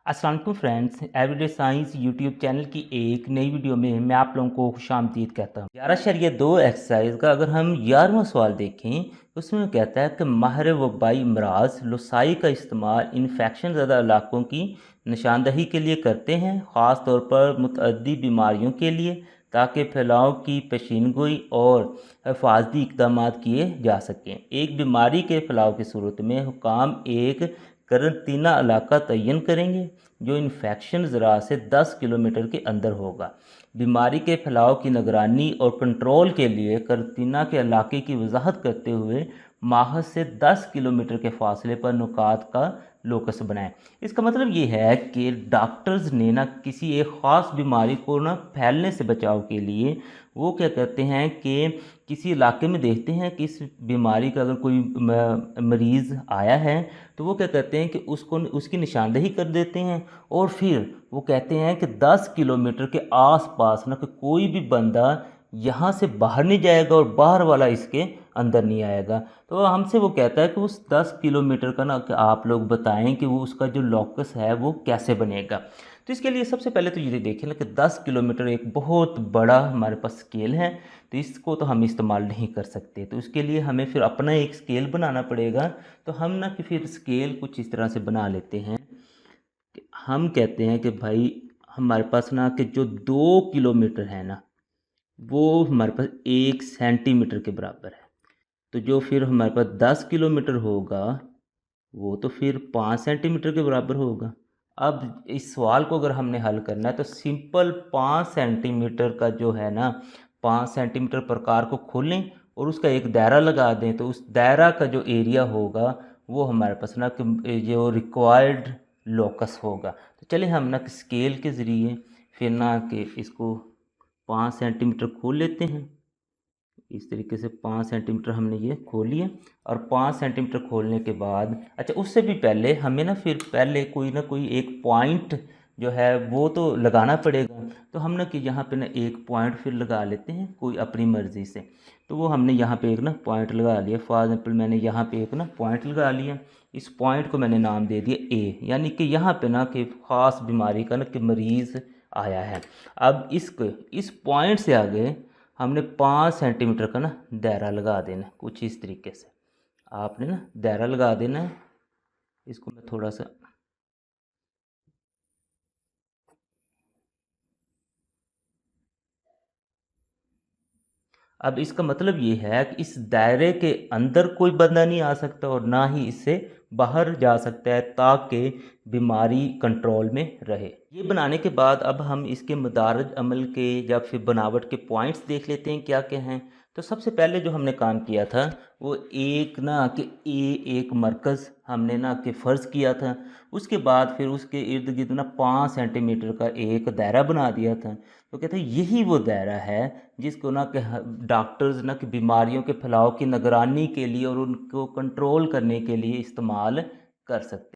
अस्सलाम वालेकुम friends, everyday science YouTube channel की एक नई वीडियो में मैं आप लोगों को खुशामदीद कहता हूँ। 11.2 एक्सरसाइज का अगर हम 11वां सवाल देखें, उसमें कहता है कि माहिर वबाई अमराज लोसाई का इस्तेमाल इन्फेक्शन ज़दा इलाकों की निशानदही के लिए करते हैं, ख़ास तौर पर मुतअद्दी बीमारियों के लिए, ताकि फैलाव की पेशीनगोई और हिफाजती इकदाम किए जा सकें। एक बीमारी के फैलाव की सूरत में हुकाम एक करंतना इलाका तयन करेंगे जो इन्फेक्शन ज़रा से 10 किलोमीटर के अंदर होगा। बीमारी के फैलाव की निगरानी और कंट्रोल के लिए करंतना के इलाके की वजाहत करते हुए माहद से 10 किलोमीटर के फासले पर नुकात का लोकस बनाएं। इसका मतलब ये है कि डॉक्टर्स ने ना किसी एक ख़ास बीमारी को ना फैलने से बचाव के लिए वो क्या करते हैं कि किसी इलाके में देखते हैं कि इस बीमारी का अगर कोई मरीज़ आया है तो वो क्या करते हैं कि उसको उसकी निशानदेही कर देते हैं और फिर वो कहते हैं कि 10 किलोमीटर के आसपास ना कि कोई भी बंदा यहाँ से बाहर नहीं जाएगा और बाहर वाला इसके अंदर नहीं आएगा। तो हमसे वो कहता है कि उस 10 किलोमीटर का ना कि आप लोग बताएं कि वो उसका जो लॉकस है वो कैसे बनेगा। तो इसके लिए सबसे पहले तो ये देखें ना कि 10 किलोमीटर एक बहुत बड़ा हमारे पास स्केल है, तो इसको तो हम इस्तेमाल नहीं कर सकते। तो उसके लिए हमें फिर अपना एक स्केल बनाना पड़ेगा। तो हम ना कि फिर स्केल कुछ इस तरह से बना लेते हैं कि हम कहते हैं कि भाई हमारे पास ना कि जो 2 किलोमीटर है ना वो हमारे पास 1 सेंटीमीटर के बराबर है। तो जो फिर हमारे पास 10 किलोमीटर होगा वो तो फिर 5 सेंटीमीटर के बराबर होगा। अब इस सवाल को अगर हमने हल करना है तो सिंपल 5 सेंटीमीटर का जो है ना 5 सेंटीमीटर प्रकार को खोलें और उसका एक दायरा लगा दें, तो उस दायरा का जो एरिया होगा वो हमारे पास ना कि जो रिक्वायर्ड लोकस होगा। तो चलिए हम ना स्केल के ज़रिए फिर ना कि इसको 5 सेंटीमीटर खोल लेते हैं। इस तरीके से 5 सेंटीमीटर हमने ये खोल लिया और 5 सेंटीमीटर खोलने के बाद अच्छा उससे भी पहले हमें ना फिर पहले कोई ना कोई एक पॉइंट जो है वो तो लगाना पड़ेगा। तो हम ना कि यहाँ पे ना एक पॉइंट फिर लगा लेते हैं कोई अपनी मर्ज़ी से। तो वो हमने यहाँ पे एक ना पॉइंट लगा लिया। फॉर एग्जाम्पल मैंने यहाँ पे एक ना पॉइंट लगा लिया। इस पॉइंट को मैंने नाम दे दिया ए, यानी कि यहाँ पे ना कि ख़ास बीमारी का ना कि मरीज़ आया है। अब इस पॉइंट से आगे हमने 5 सेंटीमीटर का ना दायरा लगा देना कुछ इस तरीके से। आपने ना दायरा लगा देना है। इसको मैं थोड़ा सा अब इसका मतलब ये है कि इस दायरे के अंदर कोई बंदा नहीं आ सकता और ना ही इससे बाहर जा सकता है, ताकि बीमारी कंट्रोल में रहे। ये बनाने के बाद अब हम इसके मदारज अमल के या फिर बनावट के पॉइंट्स देख लेते हैं क्या क्या हैं। तो सबसे पहले जो हमने काम किया था वो एक ना कि एक मरकज़ हमने ना कि फ़र्ज़ किया था। उसके बाद फिर उसके इर्द गिर्द ना 5 सेंटीमीटर का एक दायरा बना दिया था। तो कहते हैं यही वो दायरा है जिसको ना कि डॉक्टर्स ना कि बीमारियों के फैलाव की निगरानी के लिए और उनको कंट्रोल करने के लिए इस्तेमाल कर सकते हैं।